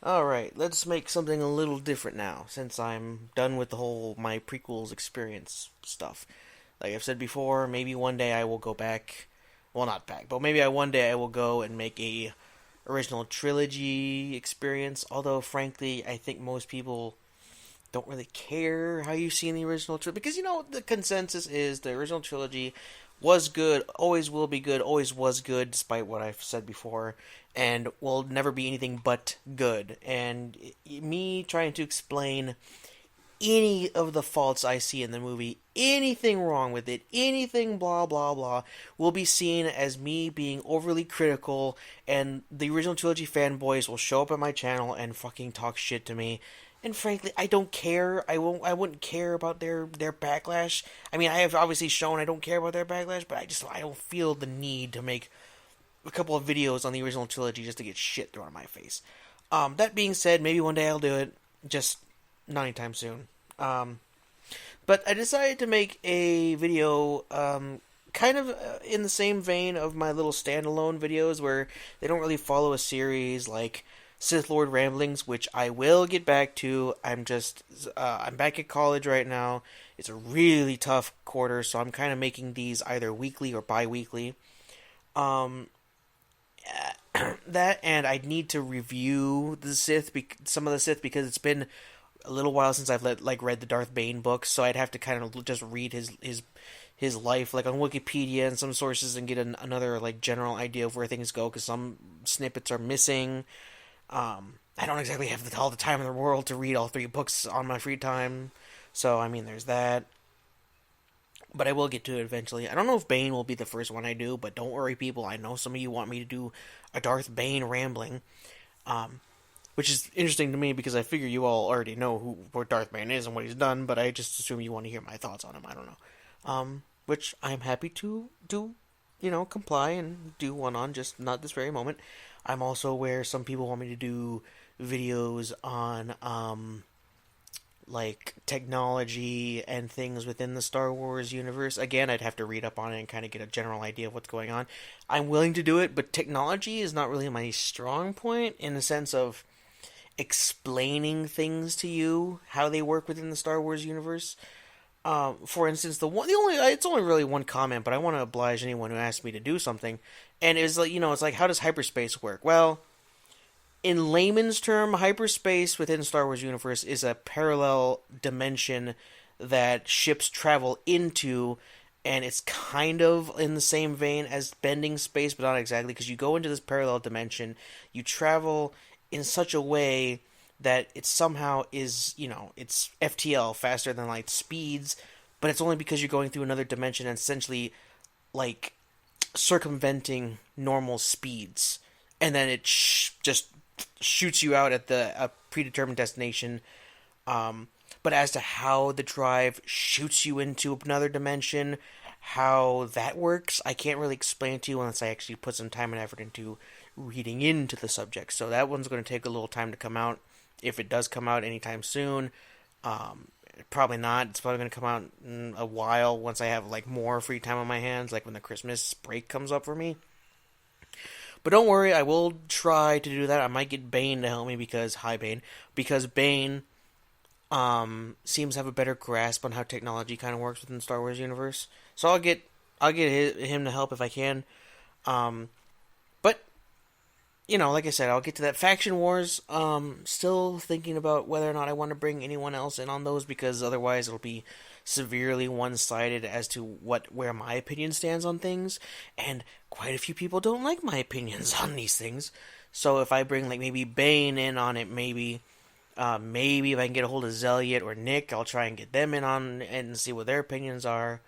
Alright, let's make something a little different now, since I'm done with the whole my prequels experience stuff. Like I've said before, maybe one day I will go back. Well, not back, but maybe one day I will go and make a original trilogy experience. Although, frankly, I think most people don't really care how you see in the original trilogy because the consensus is the original trilogy was good, always will be good, always was good, despite what I've said before, and will never be anything but good. And me trying to explain any of the faults I see in the movie, anything wrong with it, anything blah blah blah, will be seen as me being overly critical, and the original trilogy fanboys will show up at my channel and fucking talk shit to me. And frankly, I don't care. I wouldn't care about their backlash. I mean, I have obviously shown I don't care about their backlash, but I don't feel the need to make a couple of videos on the original trilogy just to get shit thrown in my face. That being said, maybe one day I'll do it. Just not anytime soon. But I decided to make a video, kind of in the same vein of my little standalone videos where they don't really follow a series like Sith Lord Ramblings, which I will get back to. I'm back at college right now. It's a really tough quarter, so I'm kind of making these either weekly or bi-weekly. Um, that and I need to review some of the Sith because it's been a little while since I've read the Darth Bane books, so I'd have to kind of just read his life like on Wikipedia and some sources and get another like general idea of where things go because some snippets are missing. I don't exactly have all the time in the world to read all three books on my free time, so I mean there's that. But I will get to it eventually. I don't know if Bane will be the first one I do, but don't worry, people. I know some of you want me to do a Darth Bane rambling. Which is interesting to me because I figure you all already know what Darth Bane is and what he's done, but I just assume you want to hear my thoughts on him. I don't know. Which I'm happy to do, comply and do one on, just not this very moment. I'm also aware some people want me to do videos on, like technology and things within the Star Wars universe. Again, I'd have to read up on it and kind of get a general idea of what's going on. I'm willing to do it, but technology is not really my strong point in the sense of explaining things to you how they work within the Star Wars universe. For instance, it's only really one comment, but I want to oblige anyone who asks me to do something. And it's like it's like how does hyperspace work? Well, in layman's term, hyperspace within Star Wars universe is a parallel dimension that ships travel into, and it's kind of in the same vein as bending space, but not exactly, because you go into this parallel dimension, you travel in such a way that it somehow is, it's FTL, faster than light speeds, but it's only because you're going through another dimension and essentially, like, circumventing normal speeds. And then it just shoots you out at a predetermined destination. But as to how the drive shoots you into another dimension, how that works, I can't really explain to you unless I actually put some time and effort into reading into the subject. So that one's going to take a little time to come out. If it does come out anytime soon, probably not. It's probably going to come out in a while once I have like more free time on my hands, like when the Christmas break comes up for me. But don't worry, I will try to do that. I might get Bane to help me because Bane seems to have a better grasp on how technology kind of works within the Star Wars universe. So I'll get him to help if I can. But like I said, I'll get to that. Faction Wars, still thinking about whether or not I want to bring anyone else in on those, because otherwise it'll be severely one-sided as to where my opinion stands on things, and quite a few people don't like my opinions on these things. So if I bring like maybe Bane in on it, maybe if I can get a hold of Zeliot or Nick, I'll try and get them in on it and see what their opinions are.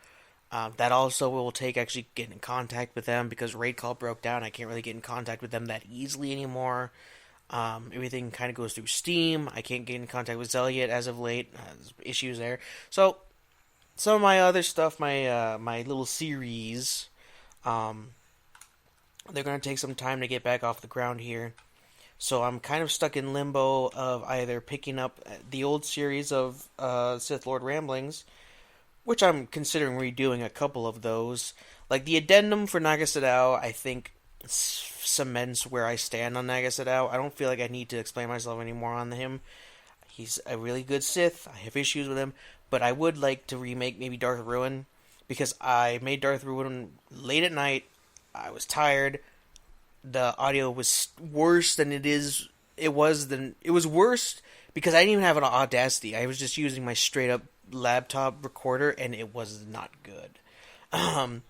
That also will take actually getting in contact with them, because Raid Call broke down. I can't really get in contact with them that easily anymore. Everything kind of goes through Steam. I can't get in contact with Zeliot as of late. There's issues there. So some of my other stuff, my little series, they're going to take some time to get back off the ground here. So I'm kind of stuck in limbo of either picking up the old series of Sith Lord Ramblings, which I'm considering redoing a couple of those. Like the addendum for Naga Sadao, I think cements where I stand on Nagasadao. I don't feel like I need to explain myself anymore on him. He's a really good Sith. I have issues with him, but I would like to remake maybe Darth Ruin because I made Darth Ruin late at night. I was tired. The audio was worse than it is. It was worse because I didn't even have an Audacity. I was just using my straight up laptop recorder, and it was not good. And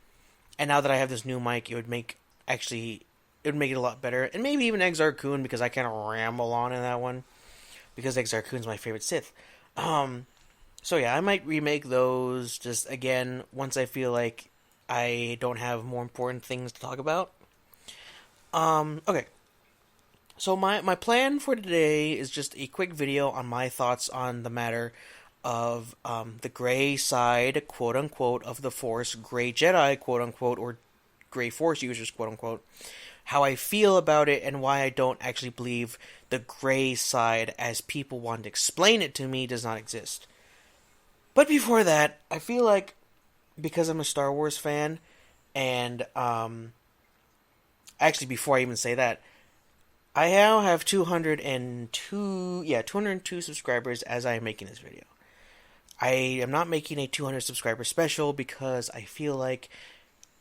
now that I have this new mic, it would make it a lot better, and maybe even Exar Kun because I kind of ramble on in that one because Exar Kun's my favorite Sith. So yeah, I might remake those just again once I feel like I don't have more important things to talk about. Okay. So my plan for today is just a quick video on my thoughts on the matter of the gray side, quote unquote, of the Force, gray Jedi, quote unquote, or gray Force users, quote unquote, how I feel about it and why I don't actually believe the gray side, as people want to explain it to me, does not exist. But before that, I feel like because I'm a Star Wars fan, and actually before I even say that, I now have 202 subscribers as I am making this video. I am not making a 200 subscriber special because I feel like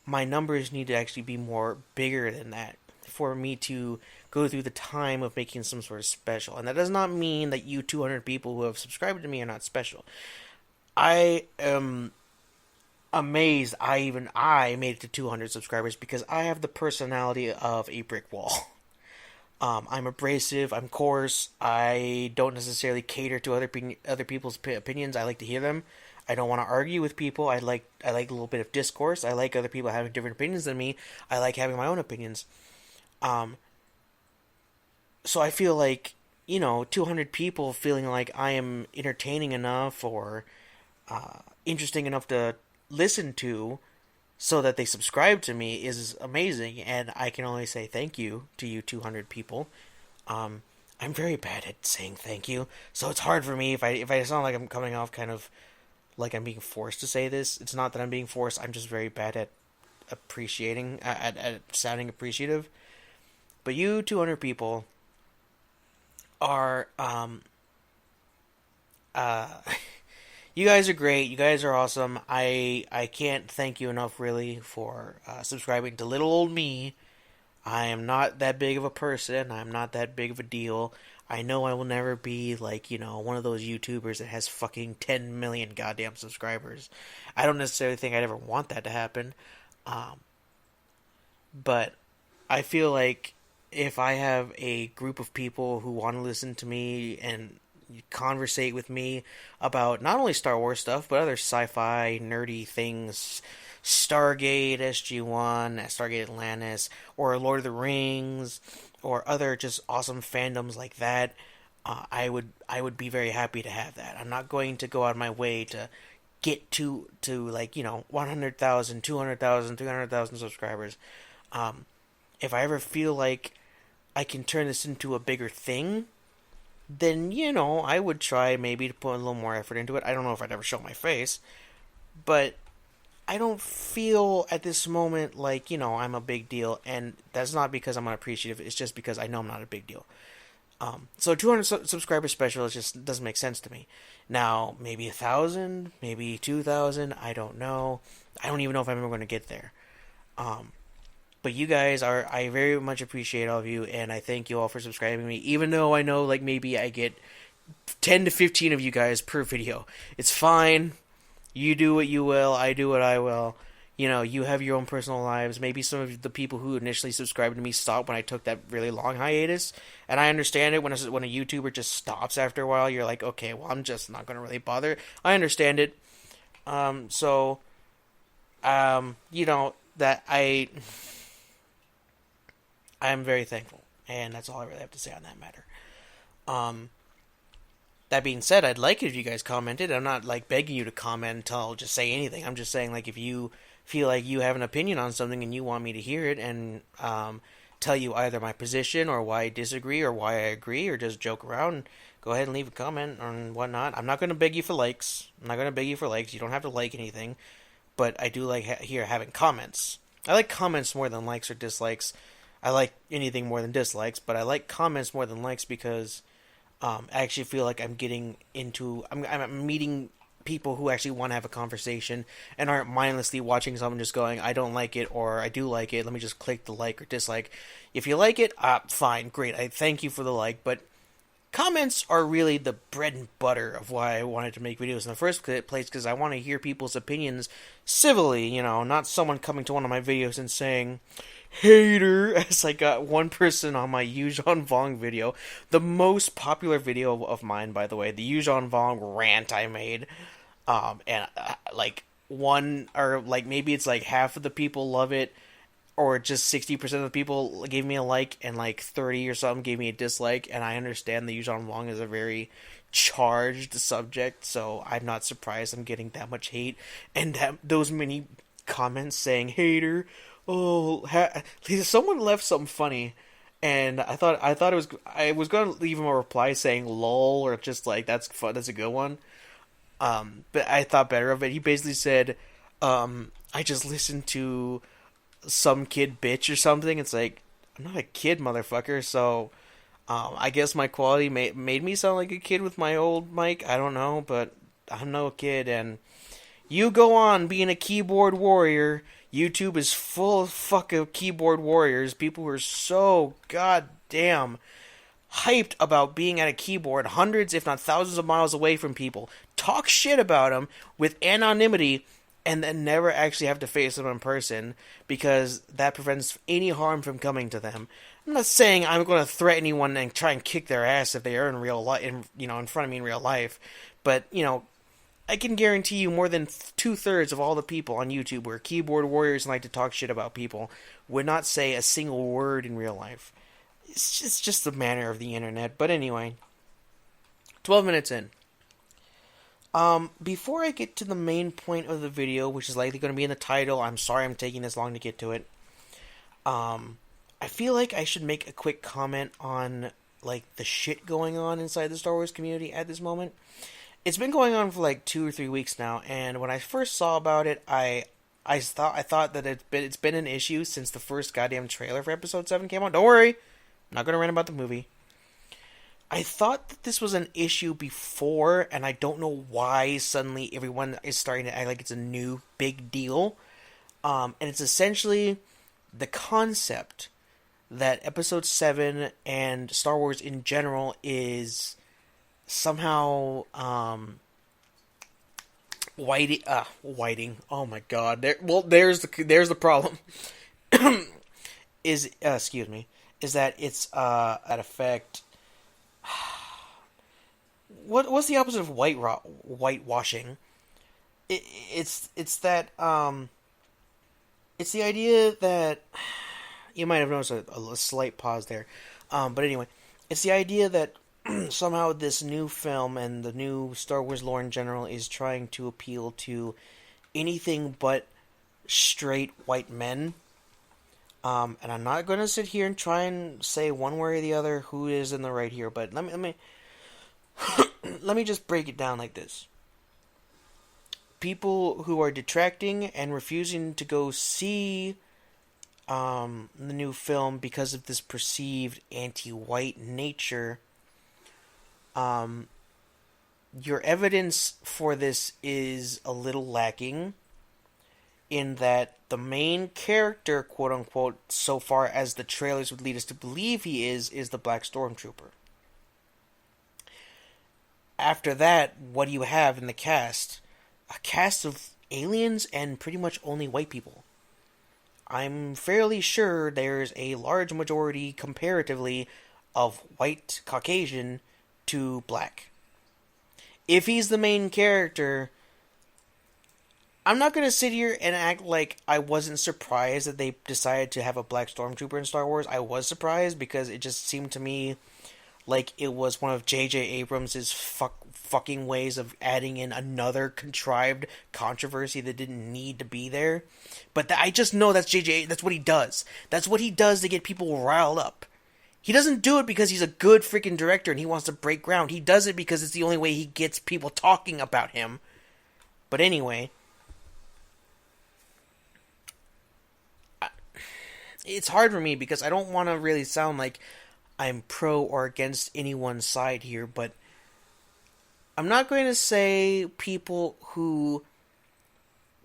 my numbers need to actually be more bigger than that for me to go through the time of making some sort of special. And that does not mean that you 200 people who have subscribed to me are not special. I am amazed I made it to 200 subscribers because I have the personality of a brick wall. I'm abrasive. I'm coarse. I don't necessarily cater to other people's opinions. I like to hear them. I don't want to argue with people. I like a little bit of discourse. I like other people having different opinions than me. I like having my own opinions. So I feel like 200 people feeling like I am entertaining enough or interesting enough to listen to so that they subscribe to me is amazing, and I can only say thank you to you 200 people. I'm very bad at saying thank you, so it's hard for me if I sound like I'm coming off kind of like I'm being forced to say this. It's not that I'm being forced, I'm just very bad at appreciating, at sounding appreciative. But you 200 people are, you guys are great. You guys are awesome. I can't thank you enough, really, for subscribing to little old me. I am not that big of a person. I'm not that big of a deal. I know I will never be like, one of those YouTubers that has fucking 10 million goddamn subscribers. I don't necessarily think I'd ever want that to happen. But I feel like if I have a group of people who want to listen to me and conversate with me about not only Star Wars stuff, but other sci-fi, nerdy things, Stargate, SG-1, Stargate Atlantis, or Lord of the Rings, or other just awesome fandoms like that, I would be very happy to have that. I'm not going to go out of my way to get to 100,000, 200,000, 300,000 subscribers. If I ever feel like I can turn this into a bigger thing, then, I would try maybe to put a little more effort into it. I don't know if I'd ever show my face, but I don't feel at this moment like, I'm a big deal, and that's not because I'm unappreciative, it's just because I know I'm not a big deal. So 200 subscriber special just doesn't make sense to me. Now, maybe 1,000, maybe 2,000, I don't know. I don't even know if I'm ever going to get there. But you guys I very much appreciate all of you, and I thank you all for subscribing to me, even though I know, maybe I get 10 to 15 of you guys per video. It's fine. You do what you will, I do what I will. You have your own personal lives. Maybe some of the people who initially subscribed to me stopped when I took that really long hiatus, and I understand it when a YouTuber just stops after a while. You're like, okay, well, I'm just not going to really bother. I understand it. That I'm very thankful, and that's all I really have to say on that matter. That being said, I'd like it if you guys commented. I'm not begging you to comment until I'll just say anything. I'm just saying if you feel like you have an opinion on something and you want me to hear it and tell you either my position or why I disagree or why I agree or just joke around, go ahead and leave a comment or whatnot. I'm not going to beg you for likes. You don't have to like anything, but I do like having comments. I like comments more than likes or dislikes. I like anything more than dislikes, but I like comments more than likes because I actually feel like I'm getting into I'm meeting people who actually want to have a conversation and aren't mindlessly watching someone just going, I don't like it or I do like it. Let me just click the like or dislike. If you like it, fine, great. I thank you for the like, but comments are really the bread and butter of why I wanted to make videos in the first place, because I want to hear people's opinions civilly, not someone coming to one of my videos and saying, hater, as I got one person on my Yuuzhan Vong video, the most popular video of mine, by the way, the Yuuzhan Vong rant I made, and like one, or like maybe it's like half of the people love it, or just 60% of the people gave me a like, and like 30 or something gave me a dislike. And I understand the Yuzhan Wong is a very charged subject, so I'm not surprised I'm getting that much hate and those many comments saying hater. Oh, someone left something funny, and I thought I was gonna leave him a reply saying lol, or just like that's fun, that's a good one. But I thought better of it. He basically said, I just listened to some kid bitch or something. It's like, I'm not a kid, motherfucker. So I guess my quality made me sound like a kid with my old mic. I don't know, but I'm no kid. And you go on being a keyboard warrior. YouTube is full of fucking keyboard warriors. People who are so goddamn hyped about being at a keyboard, hundreds, if not thousands of miles away from people, talk shit about them with anonymity, and then never actually have to face them in person because that prevents any harm from coming to them. I'm not saying I'm going to threaten anyone and try and kick their ass if they are in real life, in front of me in real life, but I can guarantee you more than 2/3 of all the people on YouTube who are keyboard warriors and like to talk shit about people would not say a single word in real life. It's just the manner of the internet. But anyway, 12 minutes in. Before I get to the main point of the video, which is likely going to be in the title, I'm sorry I'm taking this long to get to it. I feel like I should make a quick comment on, like, the shit going on inside the Star Wars community at this moment. It's been going on for like 2 or 3 weeks now, and when I first saw about it, I thought that it's been an issue since the first goddamn trailer for Episode 7 came out. Don't worry, I'm not going to rant about the movie. I thought that this was an issue before, and I don't know why suddenly everyone is starting to act like it's a new big deal. And it's essentially the concept that Episode 7 and Star Wars in general is somehow whiting. Oh my god. There's the problem. Excuse me. Is that it's at effect. What's the opposite of whitewashing? It's that it's the idea that you might have noticed a slight pause there, but anyway, it's the idea that somehow this new film and the new Star Wars lore in general is trying to appeal to anything but straight white men. And I'm not going to sit here and try and say one way or the other who is in the right here, but let me let me just break it down like this. People who are detracting and refusing to go see the new film because of this perceived anti-white nature, your evidence for this is a little lacking, in that the main character, quote unquote, so far as the trailers would lead us to believe he is the Black Stormtrooper. After that, what do you have in the cast? A cast of aliens and pretty much only white people. I'm fairly sure there's a large majority, comparatively, of white Caucasian to black. If he's the main character, I'm not going to sit here and act like I wasn't surprised that they decided to have a Black Stormtrooper in Star Wars. I was surprised because it just seemed to me like it was one of J.J. Abrams' fucking ways of adding in another contrived controversy that didn't need to be there. But I just know that's J.J. That's what he does. That's what he does to get people riled up. He doesn't do it because he's a good freaking director and he wants to break ground. He does it because it's the only way he gets people talking about him. But anyway, it's hard for me because I don't want to really sound like I'm pro or against anyone's side here, but I'm not going to say people who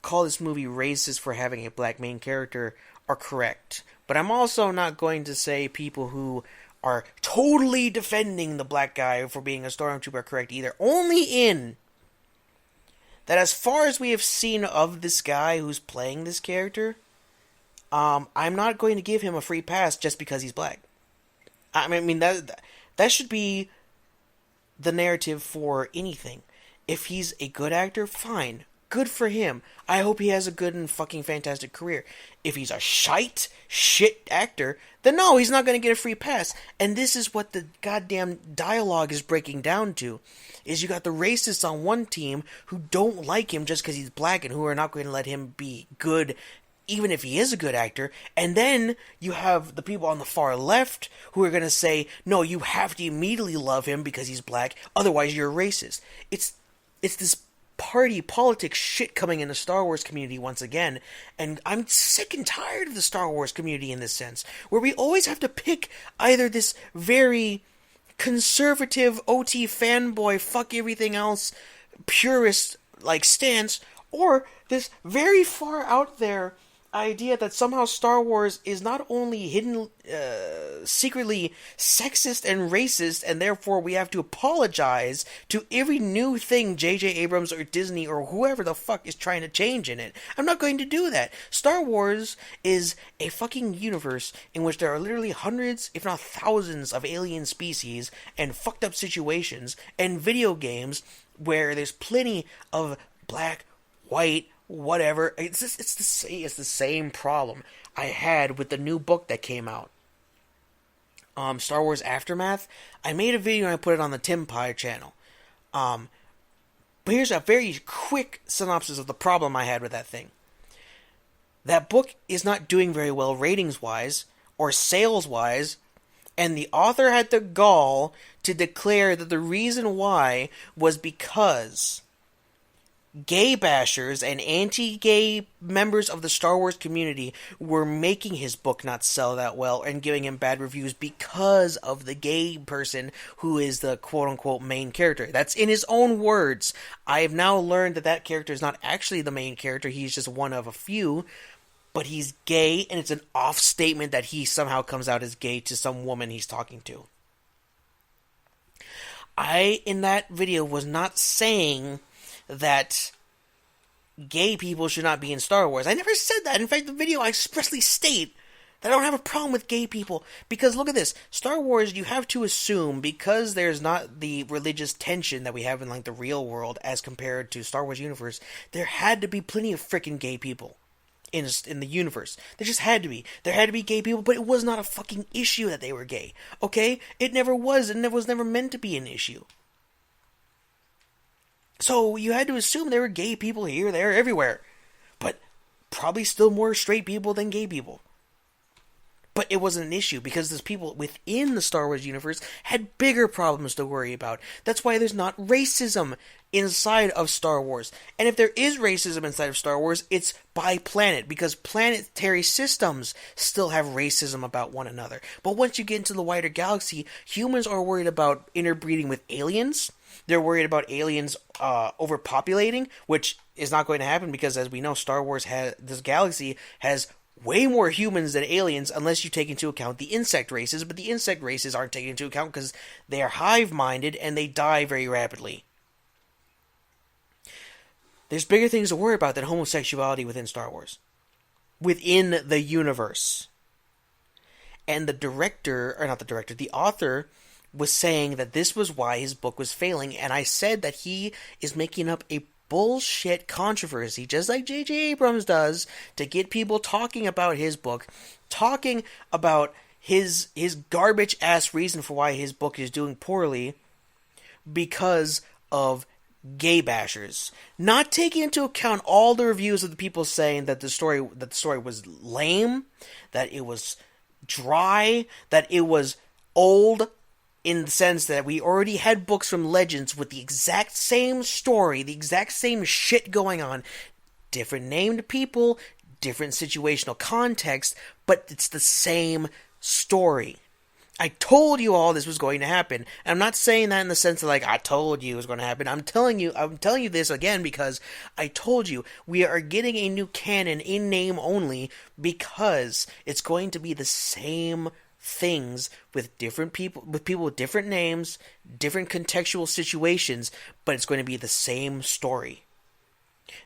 call this movie racist for having a black main character are correct. But I'm also not going to say people who are totally defending the black guy for being a stormtrooper are correct either. Only in that, as far as we have seen of this guy who's playing this character, I'm not going to give him a free pass just because he's black. I mean that should be the narrative for anything. If he's a good actor, fine. Good for him. I hope he has a good and fucking fantastic career. If he's a shit actor, then no, he's not going to get a free pass. And this is what the goddamn dialogue is breaking down to. Is you got the racists on one team who don't like him just because he's black and who are not going to let him be good even if he is a good actor. And then you have the people on the far left who are going to say, no, you have to immediately love him because he's black, otherwise you're racist. It's this party politics shit coming in the Star Wars community once again, and I'm sick and tired of the Star Wars community in this sense, where we always have to pick either this very conservative OT fanboy, fuck everything else, purist like stance, or this very far out there idea that somehow Star Wars is not only hidden, secretly sexist and racist, and therefore we have to apologize to every new thing J.J. Abrams or Disney or whoever the fuck is trying to change in it. I'm not going to do that. Star Wars is a fucking universe in which there are literally hundreds, if not thousands, of alien species and fucked up situations, and video games where there's plenty of black, white, whatever. It's the same problem I had with the new book that came out, Star Wars Aftermath. I made a video and I put it on the Tim Pie channel. But here's a very quick synopsis of the problem I had with that thing. That book is not doing very well ratings wise or sales wise, and the author had the gall to declare that the reason why was because gay bashers and anti-gay members of the Star Wars community were making his book not sell that well and giving him bad reviews because of the gay person who is the quote-unquote main character. That's in his own words. I have now learned that that character is not actually the main character. He's just one of a few, but he's gay, and it's an off statement that he somehow comes out as gay to some woman he's talking to. I, in that video, was not saying that gay people should not be in Star Wars. I never said that. In fact, the video I expressly state that I don't have a problem with gay people. Because look at this. Star Wars, you have to assume, because there's not the religious tension that we have in like the real world as compared to Star Wars universe, there had to be plenty of freaking gay people in the universe. There just had to be. There had to be gay people, but it was not a fucking issue that they were gay. Okay? It never was, and it was never meant to be an issue. So you had to assume there were gay people here, there, everywhere. But probably still more straight people than gay people. But it wasn't an issue because those people within the Star Wars universe had bigger problems to worry about. That's why there's not racism inside of Star Wars. And if there is racism inside of Star Wars, it's by planet, because planetary systems still have racism about one another. But once you get into the wider galaxy, humans are worried about interbreeding with aliens. They're worried about aliens overpopulating, which is not going to happen because, as we know, Star Wars this galaxy has way more humans than aliens, unless you take into account the insect races. But the insect races aren't taken into account because they are hive-minded and they die very rapidly. There's bigger things to worry about than homosexuality within Star Wars, within the universe. And the author was saying that this was why his book was failing, and I said that he is making up a bullshit controversy, just like J.J. Abrams does, to get people talking about his book, talking about his garbage-ass reason for why his book is doing poorly, because of gay bashers. Not taking into account all the reviews of the people saying that the story was lame, that it was dry, that it was old, in the sense that we already had books from Legends with the exact same story, the exact same shit going on. Different named people, different situational context, but it's the same story. I told you all this was going to happen. And I'm not saying that in the sense of like I told you it was going to happen. I'm telling you this again because I told you we are getting a new canon in name only because it's going to be the same things with different people with different names, different contextual situations, but it's going to be the same story.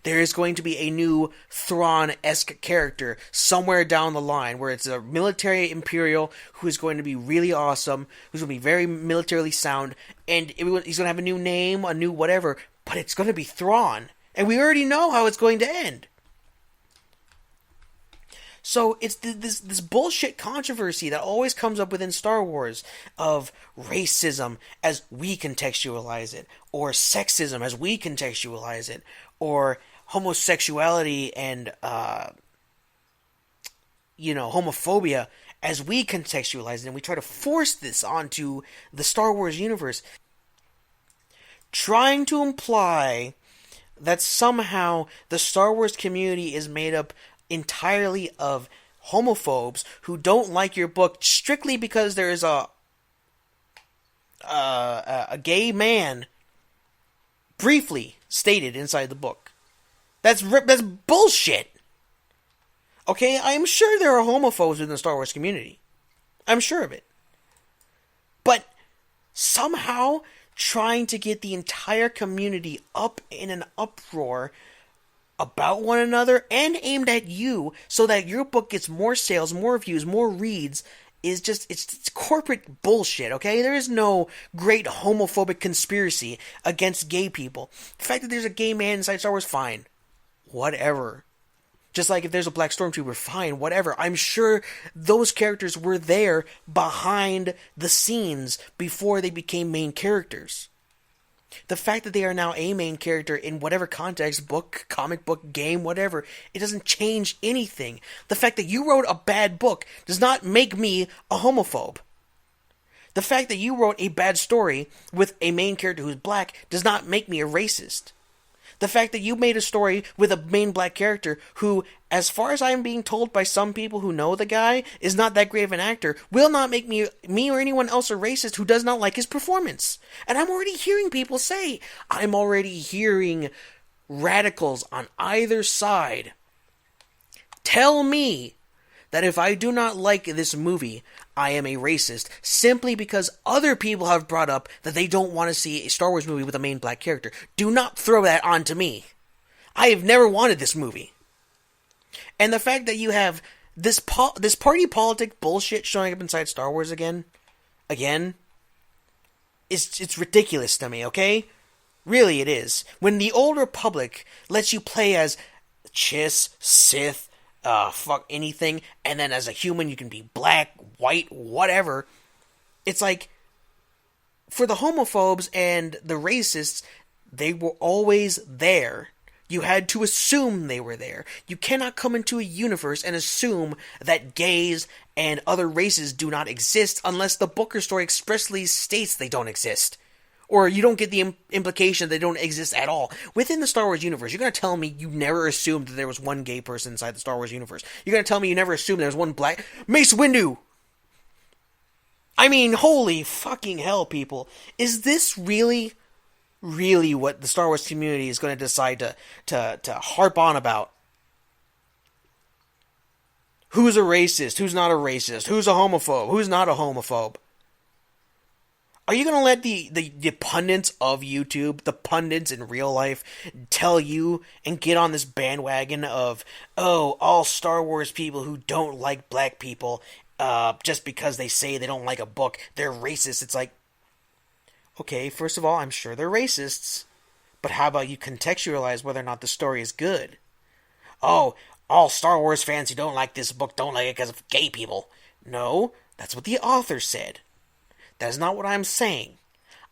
There is going to be a new Thrawn-esque character somewhere down the line where it's a military imperial who is going to be really awesome, who's going to be very militarily sound, and he's going to have a new name, a new whatever, but it's going to be Thrawn. And we already know how it's going to end. So it's this bullshit controversy that always comes up within Star Wars of racism as we contextualize it, or sexism as we contextualize it, or homosexuality and homophobia as we contextualize it, and we try to force this onto the Star Wars universe, trying to imply that somehow the Star Wars community is made up entirely of homophobes who don't like your book strictly because there is a gay man briefly stated inside the book. That's bullshit. Okay, I'm sure there are homophobes in the Star Wars community. I'm sure of it. But somehow trying to get the entire community up in an uproar about one another and aimed at you so that your book gets more sales, more views, more reads is just, it's corporate bullshit, okay? There is no great homophobic conspiracy against gay people. The fact that there's a gay man inside Star Wars, fine. Whatever. Just like if there's a black stormtrooper, fine, whatever. I'm sure those characters were there behind the scenes before they became main characters. The fact that they are now a main character in whatever context, book, comic book, game, whatever, it doesn't change anything. The fact that you wrote a bad book does not make me a homophobe. The fact that you wrote a bad story with a main character who's black does not make me a racist. The fact that you made a story with a main black character who, as far as I'm being told by some people who know the guy, is not that great of an actor, will not make me or anyone else a racist who does not like his performance. And I'm already hearing people say, I'm already hearing radicals on either side tell me that if I do not like this movie, I am a racist, simply because other people have brought up that they don't want to see a Star Wars movie with a main black character. Do not throw that onto me. I have never wanted this movie. And the fact that you have this party politic bullshit showing up inside Star Wars again, it's ridiculous to me, okay? Really, it is. When the Old Republic lets you play as Chiss, Sith, fuck anything, and then as a human you can be black, white, whatever. It's like, for the homophobes and the racists, they were always there. You had to assume they were there. You cannot come into a universe and assume that gays and other races do not exist unless the book or story expressly states they don't exist. Or you don't get the implication they don't exist at all. Within the Star Wars universe, you're going to tell me you never assumed that there was one gay person inside the Star Wars universe. You're going to tell me you never assumed there was one black... Mace Windu! I mean, holy fucking hell, people. Is this really what the Star Wars community is going to decide to harp on about? Who's a racist? Who's not a racist? Who's a homophobe? Who's not a homophobe? Are you going to let the pundits of YouTube, the pundits in real life, tell you and get on this bandwagon of, oh, all Star Wars people who don't like black people, just because they say they don't like a book, they're racist? It's like, okay, first of all, I'm sure they're racists, but how about you contextualize whether or not the story is good? Oh, all Star Wars fans who don't like this book don't like it because of gay people. No, that's what the author said. That is not what I'm saying.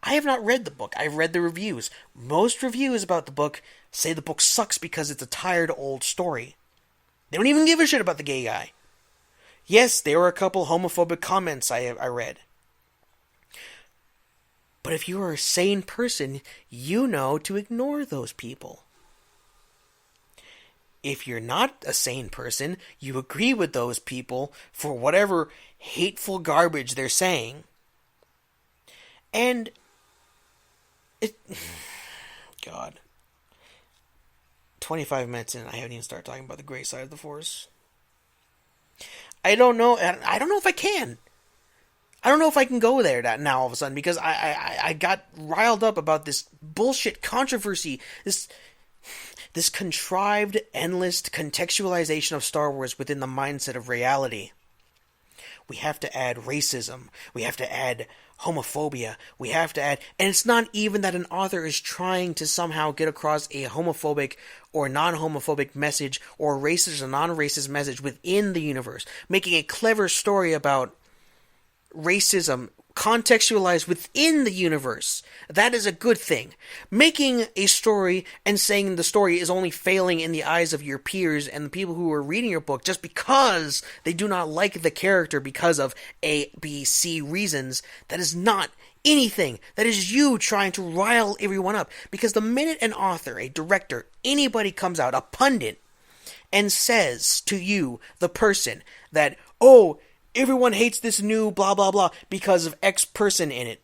I have not read the book. I've read the reviews. Most reviews about the book say the book sucks because it's a tired old story. They don't even give a shit about the gay guy. Yes, there were a couple homophobic comments I read. But if you are a sane person, you know to ignore those people. if you're not a sane person, you agree with those people for whatever hateful garbage they're saying. And it... God. 25 minutes in, I haven't even started talking about the gray side of the Force. I don't know if I can. I don't know if I can go there now all of a sudden, because I got riled up about this bullshit controversy, this contrived, endless contextualization of Star Wars within the mindset of reality. We have to add racism. We have to add homophobia. We have to add... And it's not even that an author is trying to somehow get across a homophobic or non-homophobic message or racist or non-racist message within the universe. Making a clever story about racism contextualized within the universe. That is a good thing. Making a story and saying the story is only failing in the eyes of your peers and the people who are reading your book just because they do not like the character because of A, B, C reasons, that is not anything. That is you trying to rile everyone up. Because the minute an author, a director, anybody comes out, a pundit, and says to you, the person, that, oh, everyone hates this new blah blah blah because of X person in it,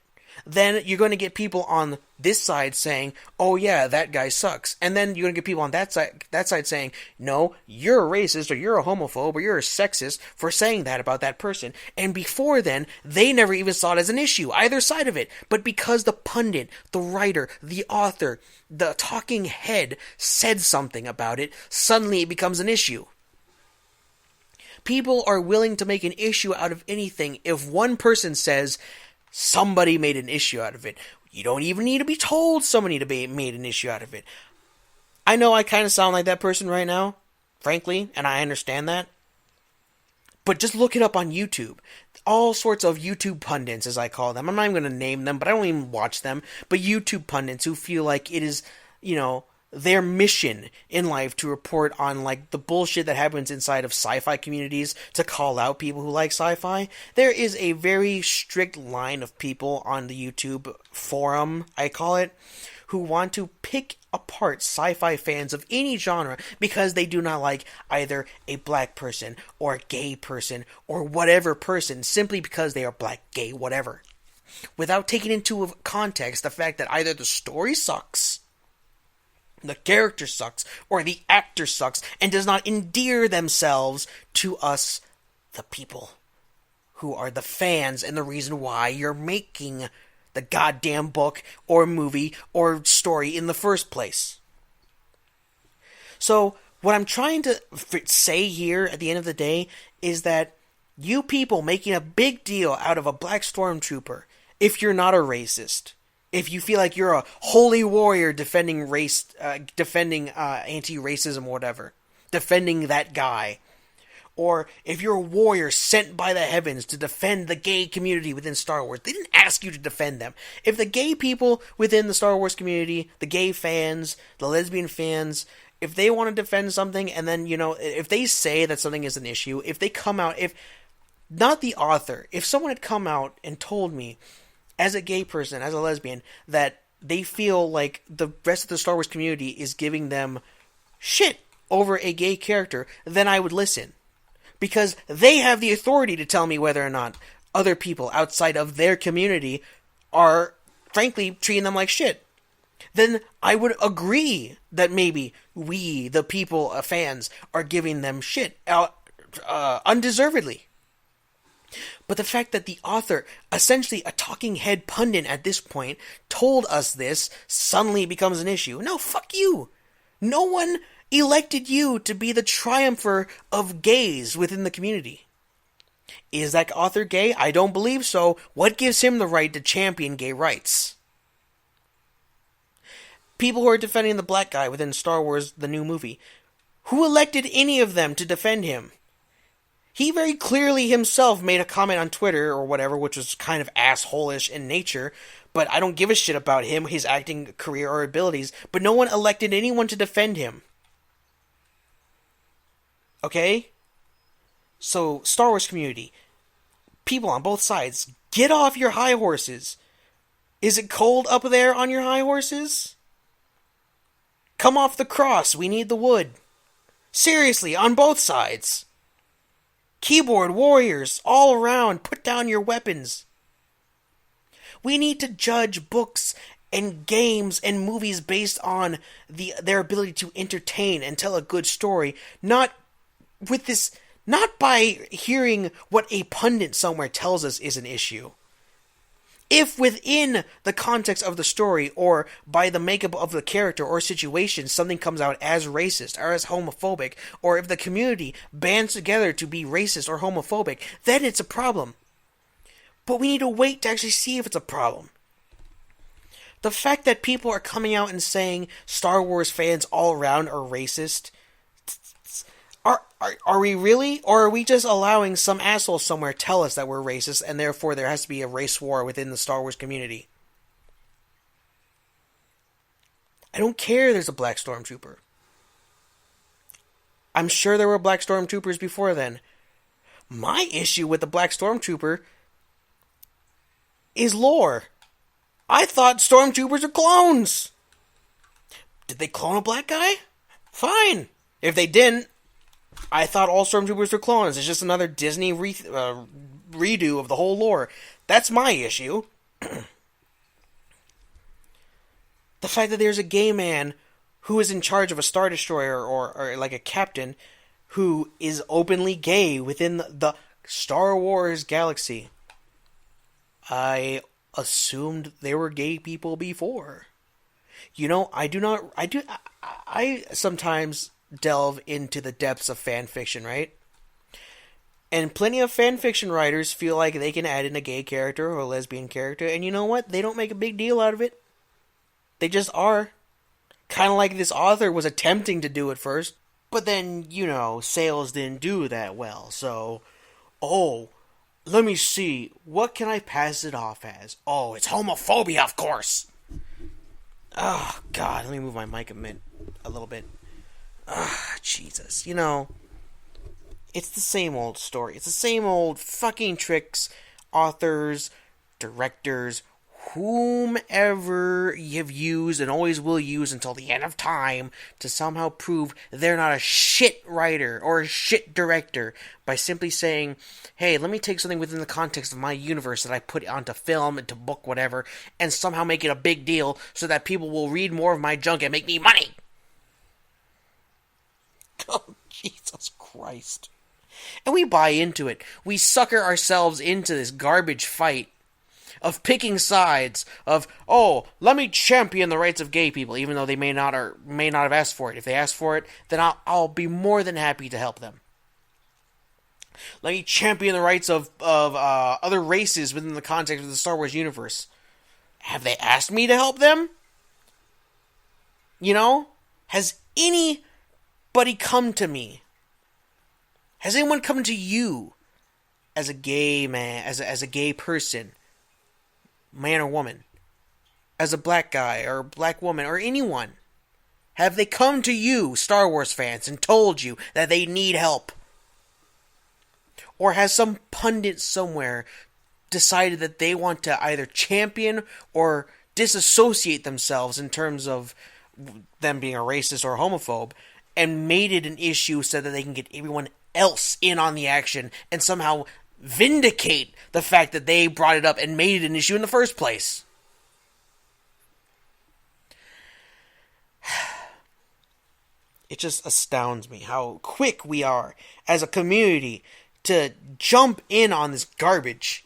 then you're going to get people on this side saying, oh yeah, that guy sucks. And then you're going to get people on that side saying, no, you're a racist, or you're a homophobe, or you're a sexist for saying that about that person. And before then, they never even saw it as an issue, either side of it. But because the pundit, the writer, the author, the talking head said something about it, suddenly it becomes an issue. People are willing to make an issue out of anything if one person says somebody made an issue out of it. You don't even need to be told somebody made an issue out of it. I know I kind of sound like that person right now, frankly, and I understand that. But just look it up on YouTube. All sorts of YouTube pundits, as I call them. I'm not even going to name them, but I don't even watch them. But YouTube pundits who feel like it is, their mission in life to report on, like, the bullshit that happens inside of sci-fi communities, to call out people who like sci-fi. There is a very strict line of people on the YouTube forum, I call it, who want to pick apart sci-fi fans of any genre because they do not like either a black person or a gay person or whatever person, simply because they are black, gay, whatever, without taking into context the fact that either the story sucks, the character sucks, or the actor sucks and does not endear themselves to us, the people, who are the fans and the reason why you're making the goddamn book or movie or story in the first place. So, what I'm trying to say here at the end of the day is that you people making a big deal out of a black stormtrooper, if you're not a racist, if you feel like you're a holy warrior defending anti-racism or whatever, defending that guy, or if you're a warrior sent by the heavens to defend the gay community within Star Wars, they didn't ask you to defend them. If the gay people within the Star Wars community, the gay fans, the lesbian fans, if they want to defend something, and then, if they say that something is an issue, if they come out, if not the author, if someone had come out and told me, as a gay person, as a lesbian, that they feel like the rest of the Star Wars community is giving them shit over a gay character, then I would listen. Because they have the authority to tell me whether or not other people outside of their community are, frankly, treating them like shit. Then I would agree that maybe we, the people, fans, are giving them shit undeservedly. But the fact that the author, essentially a talking head pundit at this point, told us this, suddenly becomes an issue. No, fuck you. No one elected you to be the triumpher of gays within the community. Is that author gay? I don't believe so. What gives him the right to champion gay rights? People who are defending the black guy within Star Wars, the new movie, who elected any of them to defend him? He very clearly himself made a comment on Twitter or whatever, which was kind of asshole-ish in nature, but I don't give a shit about him, his acting career or abilities, but no one elected anyone to defend him. Okay? So, Star Wars community, people on both sides, get off your high horses. Is it cold up there on your high horses? Come off the cross, we need the wood. Seriously, on both sides. Keyboard warriors all around, put down your weapons. We need to judge books and games and movies based on their ability to entertain and tell a good story, not by hearing what a pundit somewhere tells us is an issue. If within the context of the story or by the makeup of the character or situation something comes out as racist or as homophobic, or if the community bands together to be racist or homophobic, then it's a problem. But we need to wait to actually see if it's a problem. The fact that people are coming out and saying Star Wars fans all around are racist, are we really? Or are we just allowing some asshole somewhere tell us that we're racist and therefore there has to be a race war within the Star Wars community? I don't care there's a black stormtrooper. I'm sure there were black stormtroopers before then. My issue with the black stormtrooper is lore. I thought stormtroopers are clones. Did they clone a black guy? Fine. If they didn't, I thought all stormtroopers were clones. It's just another Disney redo of the whole lore. That's my issue. The fact that there's a gay man who is in charge of a Star Destroyer or like a captain who is openly gay within the Star Wars galaxy. I assumed there were gay people before. I sometimes delve into the depths of fan fiction, right? And plenty of fan fiction writers feel like they can add in a gay character or a lesbian character, and you know what? They don't make a big deal out of it. They just are. Kind of like this author was attempting to do it first, but then, sales didn't do that well, so... let me see. What can I pass it off as? Oh, it's homophobia, of course. Oh, God. Let me move my mic a little bit. Jesus. It's the same old story. It's the same old fucking tricks, authors, directors, whomever you've used and always will use until the end of time to somehow prove they're not a shit writer or a shit director by simply saying, hey, let me take something within the context of my universe that I put onto film, into book, whatever, and somehow make it a big deal so that people will read more of my junk and make me money. Oh, Jesus Christ. And we buy into it. We sucker ourselves into this garbage fight of picking sides, of, let me champion the rights of gay people, even though they may not have asked for it. If they ask for it, then I'll be more than happy to help them. Let me champion the rights of other races within the context of the Star Wars universe. Have they asked me to help them? Has anybody come to me? Has anyone come to you as a gay man, as a gay person, man or woman, as a black guy or black woman or anyone? Have they come to you, Star Wars fans, and told you that they need help? Or has some pundit somewhere decided that they want to either champion or disassociate themselves in terms of them being a racist or a homophobe and made it an issue so that they can get everyone else in on the action and somehow vindicate the fact that they brought it up and made it an issue in the first place? It just astounds me how quick we are as a community to jump in on this garbage.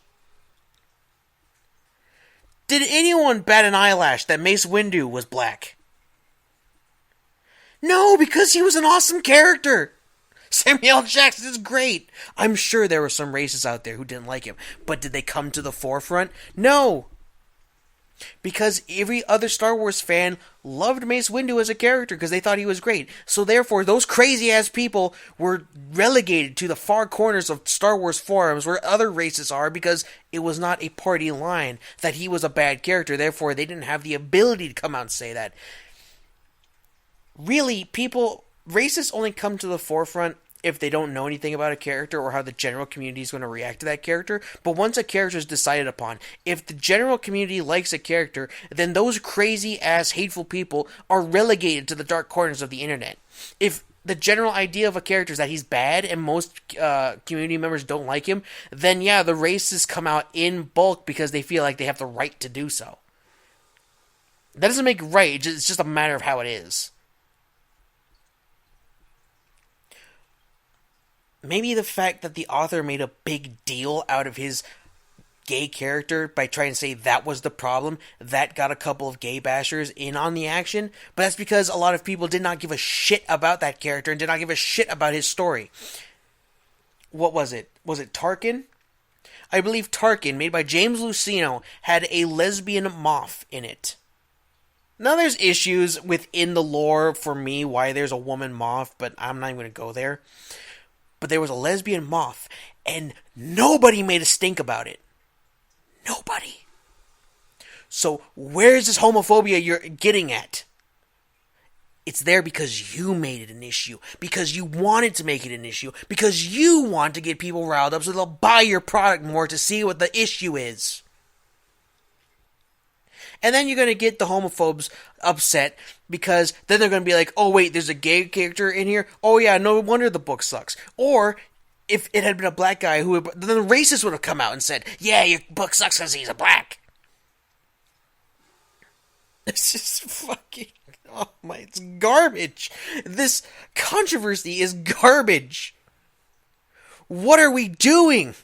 Did anyone bat an eyelash that Mace Windu was black? No, because he was an awesome character. Samuel L. Jackson is great. I'm sure there were some racists out there who didn't like him, but did they come to the forefront? No. Because every other Star Wars fan loved Mace Windu as a character because they thought he was great. So therefore, those crazy-ass people were relegated to the far corners of Star Wars forums where other racists are because it was not a party line that he was a bad character. Therefore, they didn't have the ability to come out and say that. Really, racists only come to the forefront if they don't know anything about a character or how the general community is going to react to that character. But once a character is decided upon, if the general community likes a character, then those crazy-ass hateful people are relegated to the dark corners of the internet. If the general idea of a character is that he's bad and most community members don't like him, then yeah, the racists come out in bulk because they feel like they have the right to do so. That doesn't make it right. It's just a matter of how it is. Maybe the fact that the author made a big deal out of his gay character by trying to say that was the problem, that got a couple of gay bashers in on the action, but that's because a lot of people did not give a shit about that character and did not give a shit about his story. What was it? Was it Tarkin? I believe Tarkin, made by James Luceno, had a lesbian moth in it. Now there's issues within the lore for me why there's a woman moth, but I'm not even going to go there. But there was a lesbian moth, and nobody made a stink about it. Nobody. So where's this homophobia you're getting at? It's there because you made it an issue. Because you wanted to make it an issue. Because you want to get people riled up so they'll buy your product more to see what the issue is. And then you're going to get the homophobes upset because then they're going to be like, oh wait, there's a gay character in here? Oh yeah, no wonder the book sucks. Or if it had been a black guy, then the racist would have come out and said, yeah, your book sucks because he's a black. It's just fucking, oh my, it's garbage. This controversy is garbage. What are we doing?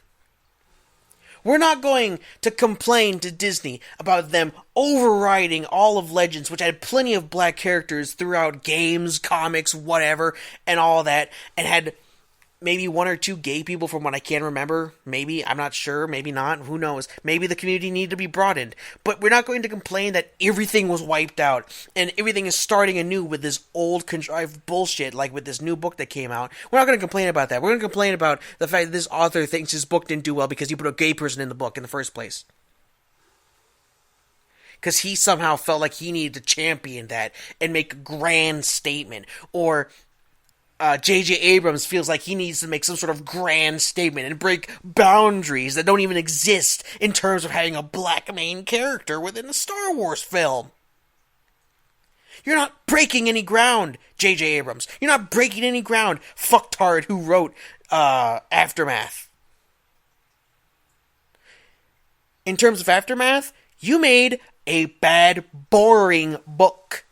We're not going to complain to Disney about them overriding all of Legends, which had plenty of black characters throughout games, comics, whatever, and all that, and had maybe one or two gay people from what I can remember. Maybe, I'm not sure, maybe not, who knows. Maybe the community needed to be broadened. But we're not going to complain that everything was wiped out and everything is starting anew with this old contrived bullshit, like with this new book that came out. We're not going to complain about that. We're going to complain about the fact that this author thinks his book didn't do well because he put a gay person in the book in the first place. Because he somehow felt like he needed to champion that and make a grand statement. Or J.J. Abrams feels like he needs to make some sort of grand statement and break boundaries that don't even exist in terms of having a black main character within a Star Wars film. You're not breaking any ground, J.J. Abrams. You're not breaking any ground, fucktard who wrote Aftermath. In terms of Aftermath, you made a bad, boring book.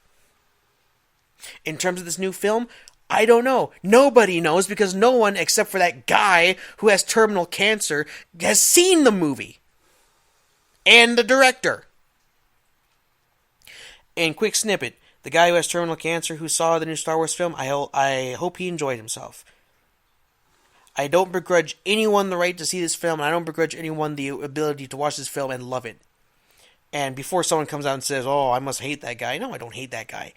In terms of this new film, I don't know. Nobody knows because no one except for that guy who has terminal cancer has seen the movie. And the director. And quick snippet. The guy who has terminal cancer who saw the new Star Wars film, I hope he enjoyed himself. I don't begrudge anyone the right to see this film, and I don't begrudge anyone the ability to watch this film and love it. And before someone comes out and says, oh, I must hate that guy. No, I don't hate that guy.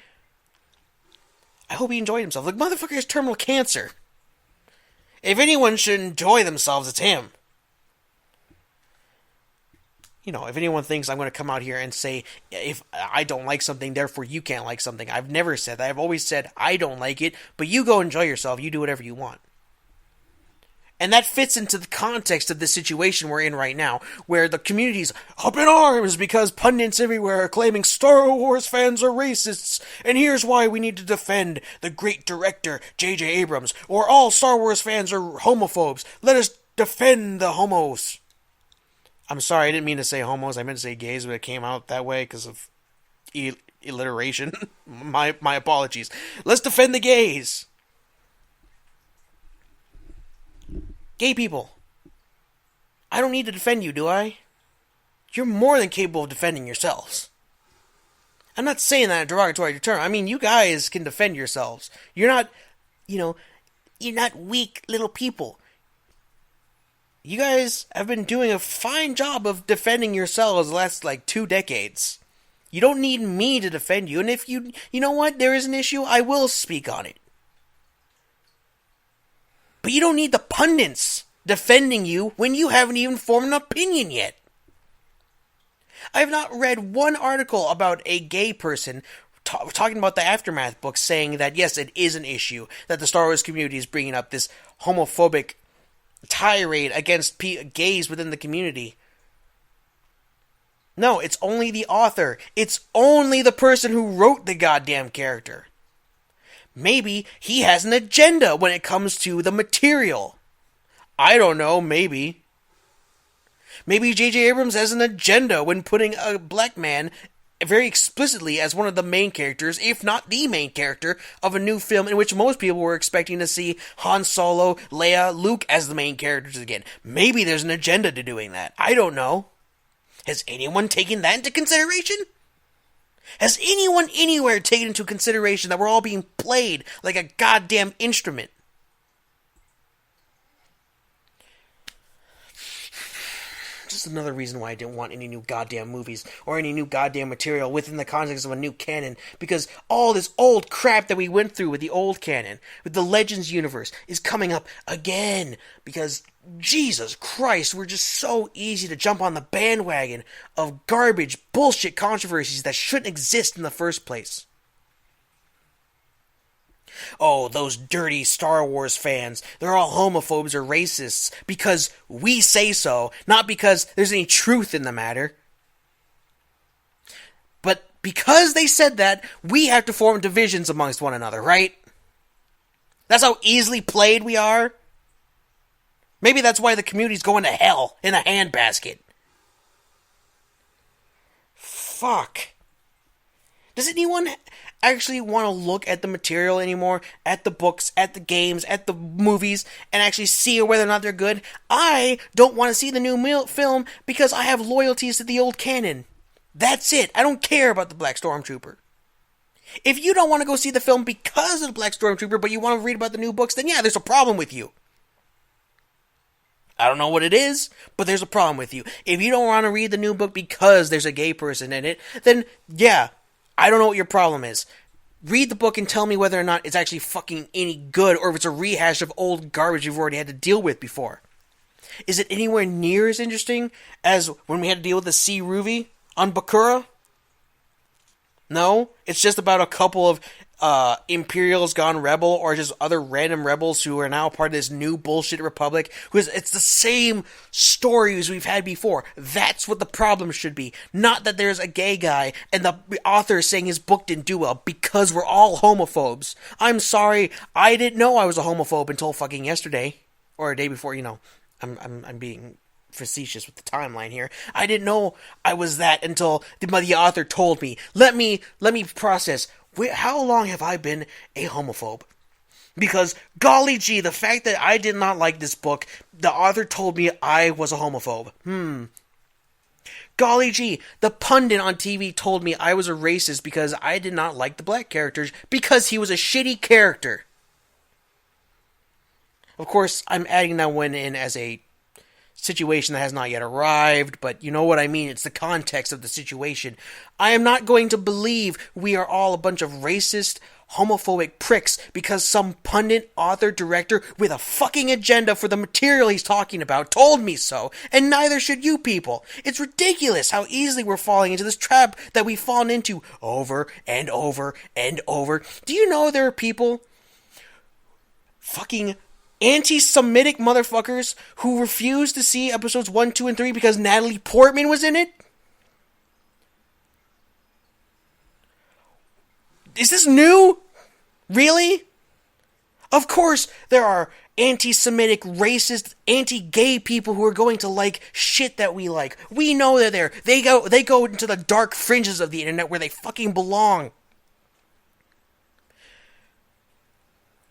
I hope he enjoyed himself. The motherfucker has terminal cancer. If anyone should enjoy themselves, it's him. You know, if anyone thinks I'm going to come out here and say, if I don't like something, therefore you can't like something. I've never said that. I've always said, I don't like it, but you go enjoy yourself. You do whatever you want. And that fits into the context of this situation we're in right now, where the community's up in arms because pundits everywhere are claiming Star Wars fans are racists, and here's why we need to defend the great director, J.J. Abrams, or all Star Wars fans are homophobes. Let us defend the homos. I'm sorry, I didn't mean to say homos, I meant to say gays, but it came out that way because of alliteration. my apologies. Let's defend the gays. Gay people, I don't need to defend you, do I? You're more than capable of defending yourselves. I'm not saying that in a derogatory term. I mean, you guys can defend yourselves. You're not, you're not weak little people. You guys have been doing a fine job of defending yourselves the last, 2 decades. You don't need me to defend you, and if you know what, there is an issue, I will speak on it. But you don't need the pundits defending you when you haven't even formed an opinion yet. I have not read one article about a gay person talking about the Aftermath book saying that, yes, it is an issue that the Star Wars community is bringing up this homophobic tirade against gays within the community. No, it's only the author. It's only the person who wrote the goddamn character. Maybe he has an agenda when it comes to the material. I don't know, maybe. Maybe J.J. Abrams has an agenda when putting a black man very explicitly as one of the main characters, if not the main character, of a new film in which most people were expecting to see Han Solo, Leia, Luke as the main characters again. Maybe there's an agenda to doing that. I don't know. Has anyone taken that into consideration? Has anyone anywhere taken into consideration that we're all being played like a goddamn instrument? Just another reason why I didn't want any new goddamn movies or any new goddamn material within the context of a new canon, because all this old crap that we went through with the old canon, with the Legends universe, is coming up again, because Jesus Christ, we're just so easy to jump on the bandwagon of garbage, bullshit controversies that shouldn't exist in the first place. Oh, those dirty Star Wars fans, they're all homophobes or racists because we say so, not because there's any truth in the matter. But because they said that, we have to form divisions amongst one another, right? That's how easily played we are. Maybe that's why the community's going to hell in a handbasket. Fuck. Does anyone actually want to look at the material anymore, at the books, at the games, at the movies, and actually see whether or not they're good? I don't want to see the new film because I have loyalties to the old canon. That's it. I don't care about the Black Stormtrooper. If you don't want to go see the film because of the Black Stormtrooper, but you want to read about the new books, then yeah, there's a problem with you. I don't know what it is, but there's a problem with you. If you don't want to read the new book because there's a gay person in it, then yeah, I don't know what your problem is. Read the book and tell me whether or not it's actually fucking any good, or if it's a rehash of old garbage you've already had to deal with before. Is it anywhere near as interesting as when we had to deal with the Sea Ruby on Bakura? No? It's just about a couple of Imperials gone rebel, or just other random rebels who are now part of this new bullshit republic. It's the same stories we've had before. That's what the problem should be. Not that there's a gay guy and the author is saying his book didn't do well, because we're all homophobes. I'm sorry, I didn't know I was a homophobe until fucking yesterday. Or a day before, I'm being facetious with the timeline here. I didn't know I was that until the author told me. Let me process. How long have I been a homophobe? Because, golly gee, the fact that I did not like this book, the author told me I was a homophobe. Golly gee, the pundit on TV told me I was a racist because I did not like the black characters because he was a shitty character. Of course, I'm adding that one in as a situation that has not yet arrived, but you know what I mean. It's the context of the situation. I am not going to believe we are all a bunch of racist, homophobic pricks because some pundit, author, director with a fucking agenda for the material he's talking about told me so, and neither should you people. It's ridiculous how easily we're falling into this trap that we've fallen into over and over and over. Do you know there are people fucking anti-Semitic motherfuckers who refused to see episodes 1, 2, and 3 because Natalie Portman was in it? Is this new? Really? Of course there are anti-Semitic, racist, anti-gay people who are going to like shit that we like. We know they're there. They go into the dark fringes of the internet where they fucking belong.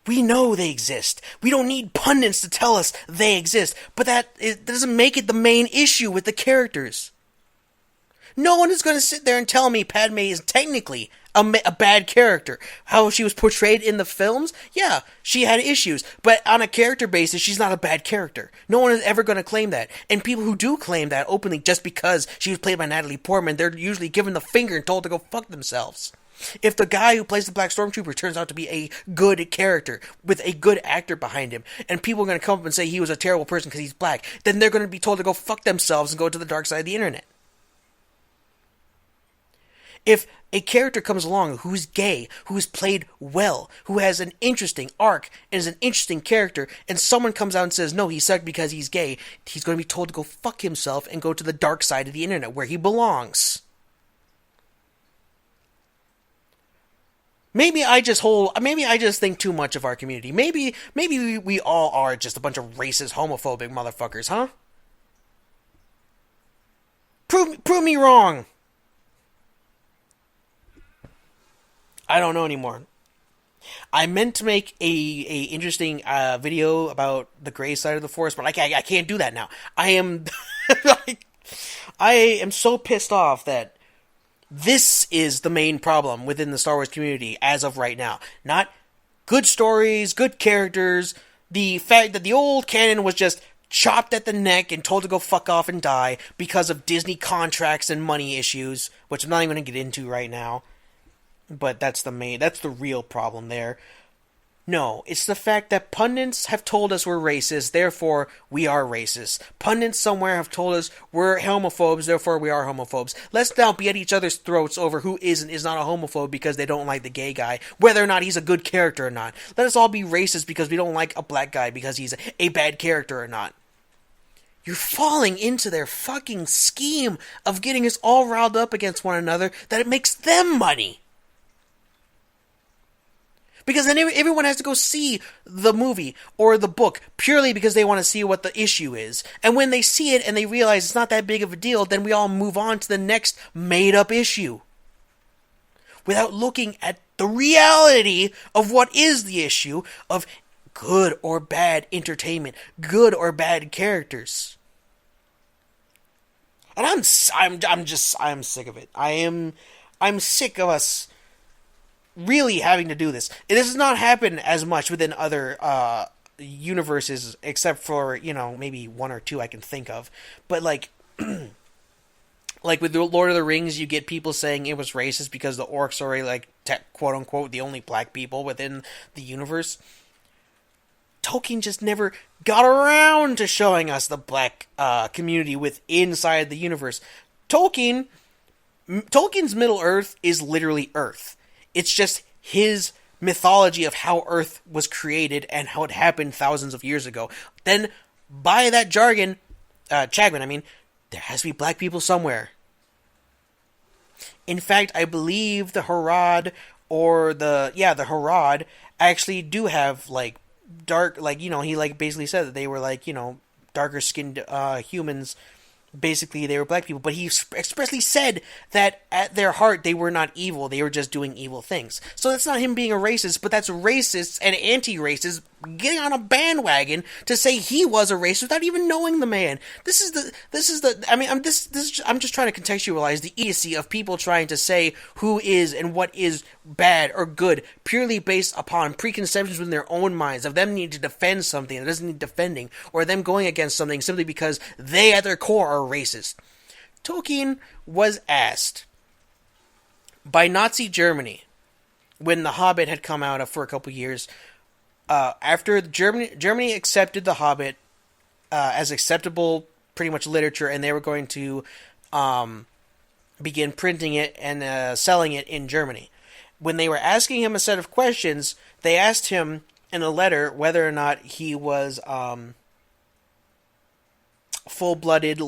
We know they exist. We don't need pundits to tell us they exist. But that doesn't make it the main issue with the characters. No one is going to sit there and tell me Padme is technically a bad character. How she was portrayed in the films, yeah, she had issues. But on a character basis, she's not a bad character. No one is ever going to claim that. And people who do claim that openly just because she was played by Natalie Portman, they're usually given the finger and told to go fuck themselves. If the guy who plays the Black Stormtrooper turns out to be a good character with a good actor behind him, and people are going to come up and say he was a terrible person because he's black, then they're going to be told to go fuck themselves and go to the dark side of the internet. If a character comes along who's gay, who's played well, who has an interesting arc, and is an interesting character, and someone comes out and says, no, he sucked because he's gay, he's going to be told to go fuck himself and go to the dark side of the internet where he belongs. Maybe I just think too much of our community. Maybe we all are just a bunch of racist, homophobic motherfuckers, huh? Prove me wrong. I don't know anymore. I meant to make a interesting video about the gray side of the force, but I can't do that now. I am I am so pissed off that this is the main problem within the Star Wars community as of right now. Not good stories, good characters, the fact that the old canon was just chopped at the neck and told to go fuck off and die because of Disney contracts and money issues, which I'm not even going to get into right now. But that's the real problem there. No, it's the fact that pundits have told us we're racist, therefore we are racist. Pundits somewhere have told us we're homophobes, therefore we are homophobes. Let's now be at each other's throats over who is and is not a homophobe because they don't like the gay guy, whether or not he's a good character or not. Let us all be racist because we don't like a black guy because he's a bad character or not. You're falling into their fucking scheme of getting us all riled up against one another that it makes them money. Because then everyone has to go see the movie or the book purely because they want to see what the issue is. And when they see it and they realize it's not that big of a deal, then we all move on to the next made-up issue. Without looking at the reality of what is the issue of good or bad entertainment, good or bad characters. And I'm sick of it. I'm sick of us really having to do this. This does not happen as much within other universes, except for, maybe one or two I can think of. But like with the Lord of the Rings, you get people saying it was racist because the orcs are quote unquote the only black people within the universe. Tolkien just never got around to showing us the black community inside the universe. Tolkien's Middle Earth is literally Earth. It's just his mythology of how Earth was created and how it happened thousands of years ago. Then, by that jargon, Chagman, there has to be black people somewhere. In fact, I believe the Harad the Harad actually do have dark, he basically said that they were darker skinned humans. Basically, they were black people, but he expressly said that at their heart, they were not evil. They were just doing evil things. So that's not him being a racist, but that's racists and anti-racists getting on a bandwagon to say he was a racist without even knowing the man. I'm just trying to contextualize the idiocy of people trying to say who is and what is bad or good purely based upon preconceptions within their own minds of them needing to defend something that doesn't need defending, or them going against something simply because they at their core are racist. Tolkien was asked by Nazi Germany when The Hobbit had come out for a couple years, after Germany accepted The Hobbit as acceptable pretty much literature, and they were going to begin printing it and selling it in Germany. When they were asking him a set of questions, they asked him in a letter whether or not he was full-blooded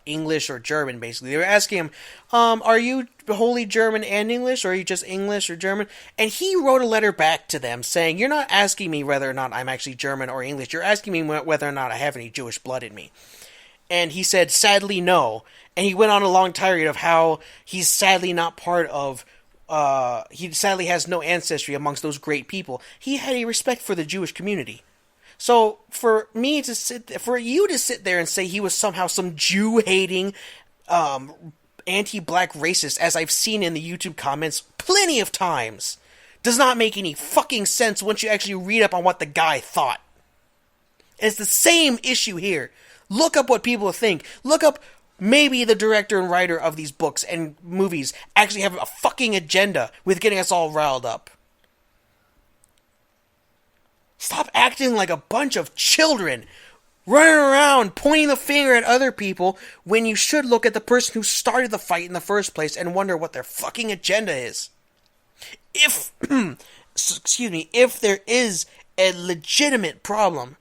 English or German, basically. They were asking him, are you wholly German and English, or are you just English or German? And he wrote a letter back to them saying, you're not asking me whether or not I'm actually German or English, you're asking me whether or not I have any Jewish blood in me. And he said, sadly, no. And he went on a long tirade of how he's sadly not part of he sadly has no ancestry amongst those great people. He had a respect for the Jewish community. So for you to sit there and say he was somehow some Jew-hating, anti-black racist, as I've seen in the YouTube comments plenty of times, does not make any fucking sense once you actually read up on what the guy thought. And it's the same issue here. Look up what people think. Look up maybe the director and writer of these books and movies actually have a fucking agenda with getting us all riled up. Stop acting like a bunch of children running around pointing the finger at other people when you should look at the person who started the fight in the first place and wonder what their fucking agenda is. If there is a legitimate problem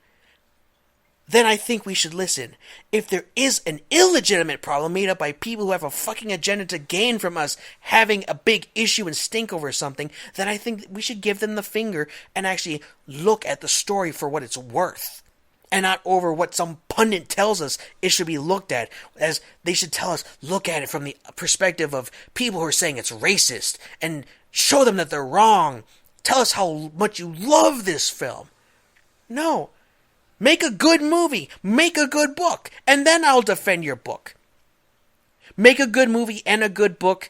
then I think we should listen. If there is an illegitimate problem made up by people who have a fucking agenda to gain from us having a big issue and stink over something, then I think we should give them the finger and actually look at the story for what it's worth. And not over what some pundit tells us it should be looked at, as they should tell us, look at it from the perspective of people who are saying it's racist, and show them that they're wrong. Tell us how much you love this film. No. Make a good movie. Make a good book. And then I'll defend your book. Make a good movie and a good book,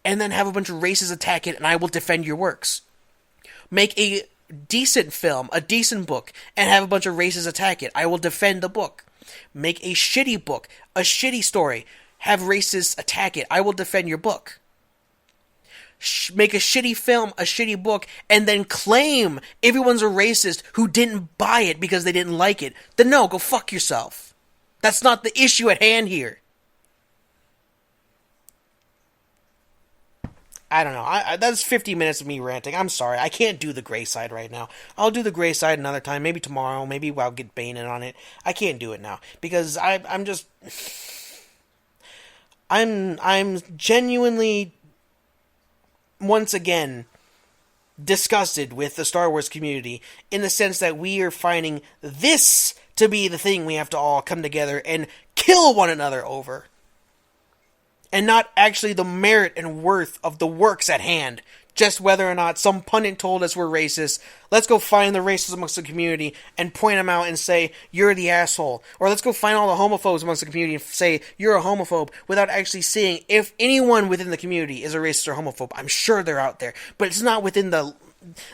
and then have a bunch of racists attack it, and I will defend your works. Make a decent film, a decent book, and have a bunch of racists attack it. I will defend the book. Make a shitty book, a shitty story, have racists attack it. I will defend your book. Make a shitty film, a shitty book, and then claim everyone's a racist who didn't buy it because they didn't like it. Then no, go fuck yourself. That's not the issue at hand here. I don't know. That's 50 minutes of me ranting. I'm sorry. I can't do the gray side right now. I'll do the gray side another time. Maybe tomorrow. Maybe I'll get Bane in on it. I can't do it now. Because I'm just... I'm genuinely... once again, disgusted with the Star Wars community in the sense that we are finding this to be the thing we have to all come together and kill one another over. And not actually the merit and worth of the works at hand. Just whether or not some pundit told us we're racist. Let's go find the racists amongst the community and point them out and say, you're the asshole. Or let's go find all the homophobes amongst the community and say, you're a homophobe, without actually seeing if anyone within the community is a racist or homophobe. I'm sure they're out there. But it's not within the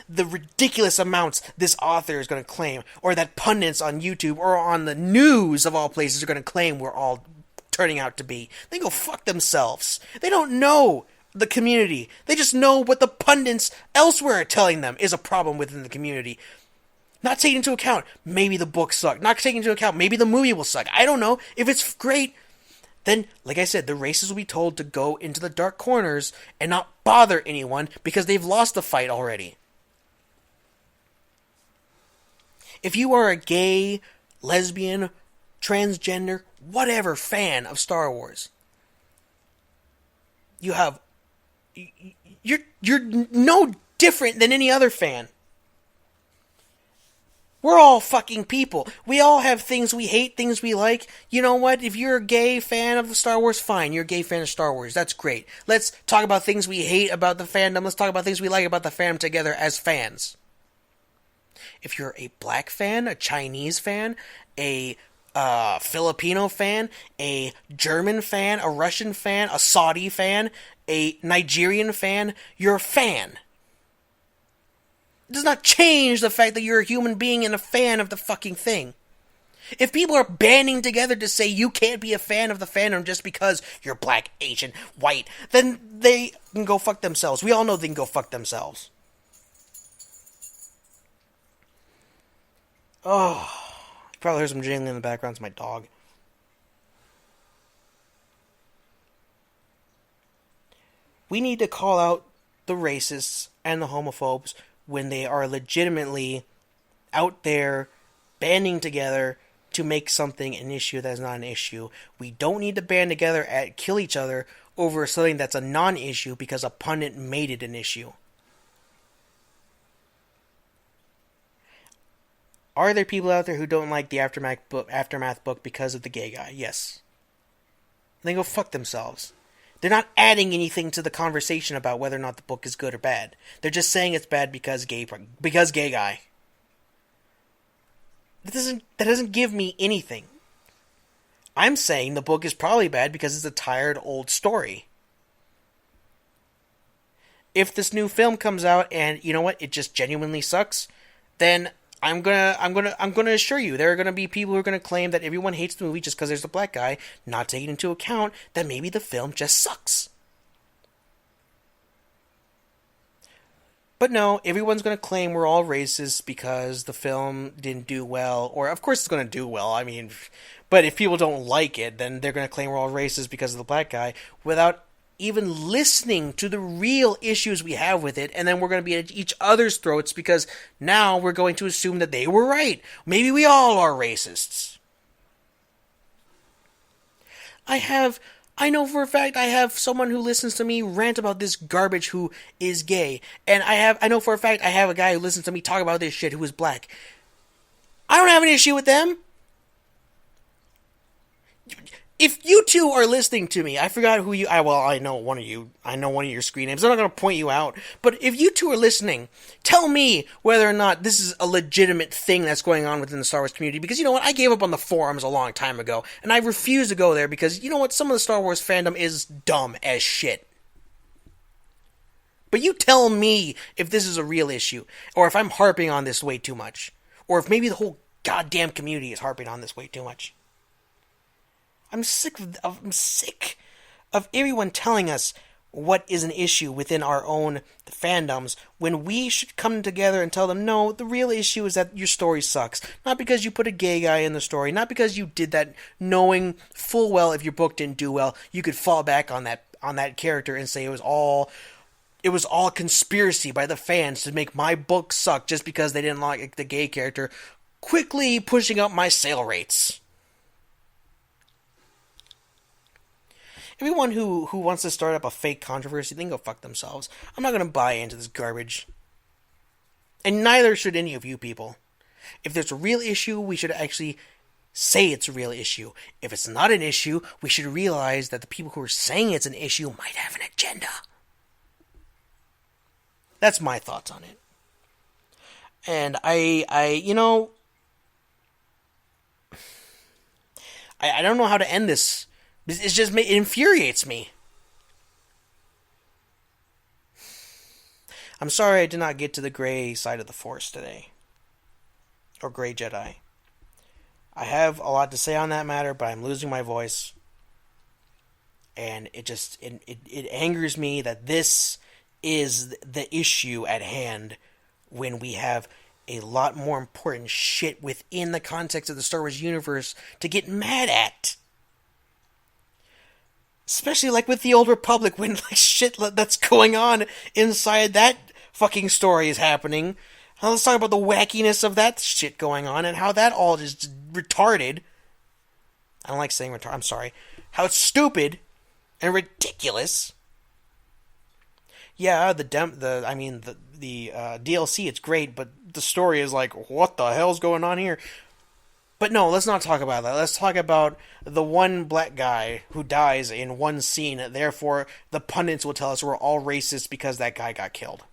ridiculous amounts this author is going to claim. Or that pundits on YouTube or on the news of all places are going to claim we're all turning out to be. They go fuck themselves. They don't know the community. They just know what the pundits elsewhere are telling them is a problem within the community. Not taking into account, maybe the book sucked. Not taking into account, maybe the movie will suck. I don't know. If it's great, then, like I said, the racists will be told to go into the dark corners and not bother anyone because they've lost the fight already. If you are a gay, lesbian, transgender, whatever fan of Star Wars, you're no different than any other fan. We're all fucking people. We all have things we hate, things we like. You know what? If you're a gay fan of Star Wars, fine. You're a gay fan of Star Wars. That's great. Let's talk about things we hate about the fandom. Let's talk about things we like about the fandom together as fans. If you're a black fan, a Chinese fan, a Filipino fan, a German fan, a Russian fan, a Saudi fan, a Nigerian fan, you're a fan. It does not change the fact that you're a human being and a fan of the fucking thing. If people are banding together to say you can't be a fan of the fandom just because you're black, Asian, white, then they can go fuck themselves. We all know they can go fuck themselves. Oh, you probably heard some jingling in the background. It's my dog. We need to call out the racists and the homophobes when they are legitimately out there banding together to make something an issue that is not an issue. We don't need to band together and kill each other over something that's a non-issue because a pundit made it an issue. Are there people out there who don't like the Aftermath book because of the gay guy? Yes. They go fuck themselves. They're not adding anything to the conversation about whether or not the book is good or bad. They're just saying it's bad because gay guy. That doesn't give me anything. I'm saying the book is probably bad because it's a tired old story. If this new film comes out and you know what, it just genuinely sucks, then I'm gonna assure you there are gonna be people who are gonna claim that everyone hates the movie just because there's a black guy, not taking into account that maybe the film just sucks. But no, everyone's gonna claim we're all racist because the film didn't do well, or of course it's gonna do well. I mean, but if people don't like it, then they're gonna claim we're all racist because of the black guy without even listening to the real issues we have with it, and then we're going to be at each other's throats because now we're going to assume that they were right. Maybe we all are racists. I have I know for a fact I have someone who listens to me rant about this garbage who is gay. And I know for a fact I have a guy who listens to me talk about this shit who is black. I don't have an issue with them. If you two are listening to me, I forgot who you. I know one of you. I know one of your screen names. I'm not going to point you out. But if you two are listening, tell me whether or not this is a legitimate thing that's going on within the Star Wars community. Because you know what? I gave up on the forums a long time ago. And I refuse to go there because, you know what? Some of the Star Wars fandom is dumb as shit. But you tell me if this is a real issue. Or if I'm harping on this way too much. Or if maybe the whole goddamn community is harping on this way too much. I'm sick of everyone telling us what is an issue within our own fandoms when we should come together and tell them, no, the real issue is that your story sucks. Not because you put a gay guy in the story, not because you did that knowing full well if your book didn't do well, you could fall back on that character and say it was all conspiracy by the fans to make my book suck just because they didn't like the gay character, quickly pushing up my sale rates. Everyone who wants to start up a fake controversy, they can go fuck themselves. I'm not going to buy into this garbage. And neither should any of you people. If there's a real issue, we should actually say it's a real issue. If it's not an issue, we should realize that the people who are saying it's an issue might have an agenda. That's my thoughts on it. And I don't know how to end this. It's just, it infuriates me. I'm sorry I did not get to the gray side of the Force today. Or gray Jedi. I have a lot to say on that matter, but I'm losing my voice. And it angers me that this is the issue at hand when we have a lot more important shit within the context of the Star Wars universe to get mad at. Especially like with the Old Republic when like shit that's going on inside that fucking story is happening. Now let's talk about the wackiness of that shit going on and how that all is retarded. I don't like saying retarded, I'm sorry. How it's stupid and ridiculous. Yeah, the DLC, it's great, but the story is like, what the hell's going on here? But no, let's not talk about that. Let's talk about the one black guy who dies in one scene. Therefore, the pundits will tell us we're all racist because that guy got killed.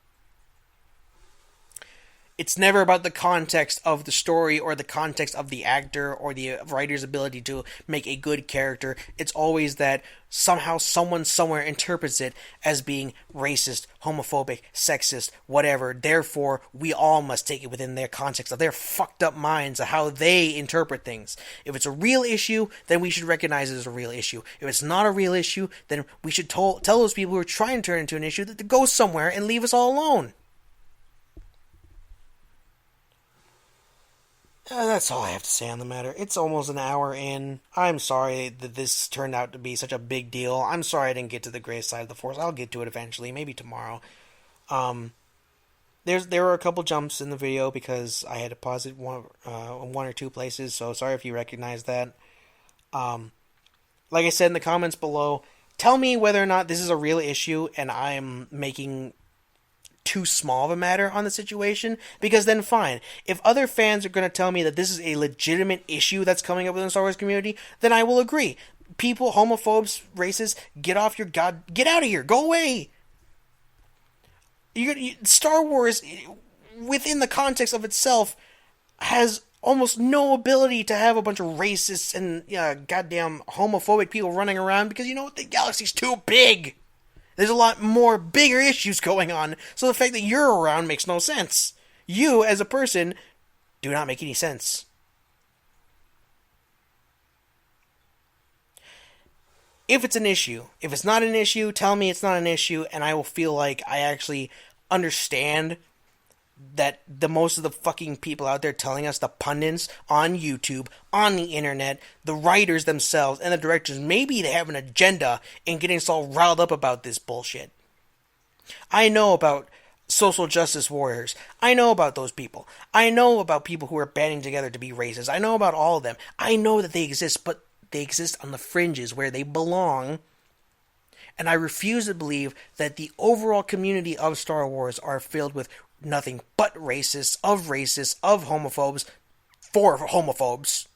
It's never about the context of the story or the context of the actor or the writer's ability to make a good character. It's always that somehow someone somewhere interprets it as being racist, homophobic, sexist, whatever. Therefore, we all must take it within their context of their fucked up minds of how they interpret things. If it's a real issue, then we should recognize it as a real issue. If it's not a real issue, then we should tell those people who are trying to turn it into an issue that to go somewhere and leave us all alone. That's all I have to say on the matter. It's almost an hour in. I'm sorry that this turned out to be such a big deal. I'm sorry I didn't get to the gray side of the Force. I'll get to it eventually, maybe tomorrow. There were a couple jumps in the video because I had to pause it one or two places, so sorry if you recognize that. Like I said in the comments below, tell me whether or not this is a real issue and I'm making too small of a matter on the situation, because then fine. If other fans are going to tell me that this is a legitimate issue that's coming up within the Star Wars community, then I will agree. People, homophobes, racists, get out of here, go away. Star Wars, within the context of itself, has almost no ability to have a bunch of racists and goddamn homophobic people running around, because you know what, the galaxy's too big. There's a lot more bigger issues going on, so the fact that you're around makes no sense. You, as a person, do not make any sense. If it's an issue, if it's not an issue, tell me it's not an issue, and I will feel like I actually understand that the most of the fucking people out there telling us, the pundits on YouTube, on the internet, the writers themselves, and the directors, maybe they have an agenda in getting us all riled up about this bullshit. I know about social justice warriors. I know about those people. I know about people who are banding together to be racist. I know about all of them. I know that they exist, but They exist on the fringes where they belong. And I refuse to believe that the overall community of Star Wars are filled with nothing but racists, of homophobes, for homophobes.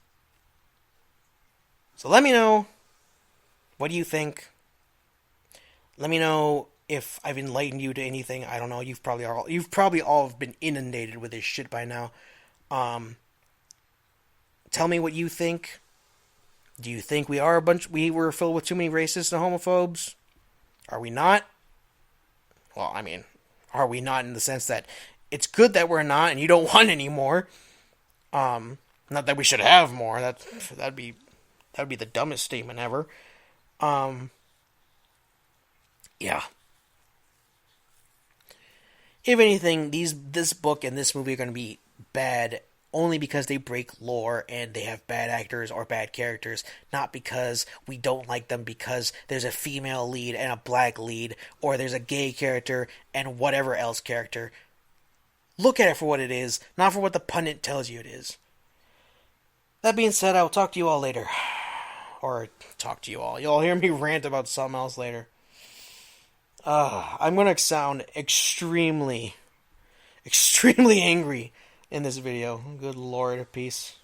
So let me know, what do you think? Let me know if I've enlightened you to anything. I don't know. You've probably all been inundated with this shit by now. Tell me what you think. Do you think we were filled with too many racists and homophobes? Are we not? Well, I mean, are we not in the sense that it's good that we're not and you don't want any more? Not that we should have more. That'd be the dumbest statement ever. Yeah. If anything, this book and this movie are going to be bad only because they break lore and they have bad actors or bad characters, not because we don't like them because there's a female lead and a black lead, or there's a gay character and whatever else character. Look at it for what it is, not for what the pundit tells you it is. That being said, I will talk to you all later. Or talk to you all. You'll hear me rant about something else later. I'm going to sound extremely angry in this video. Good lord, peace.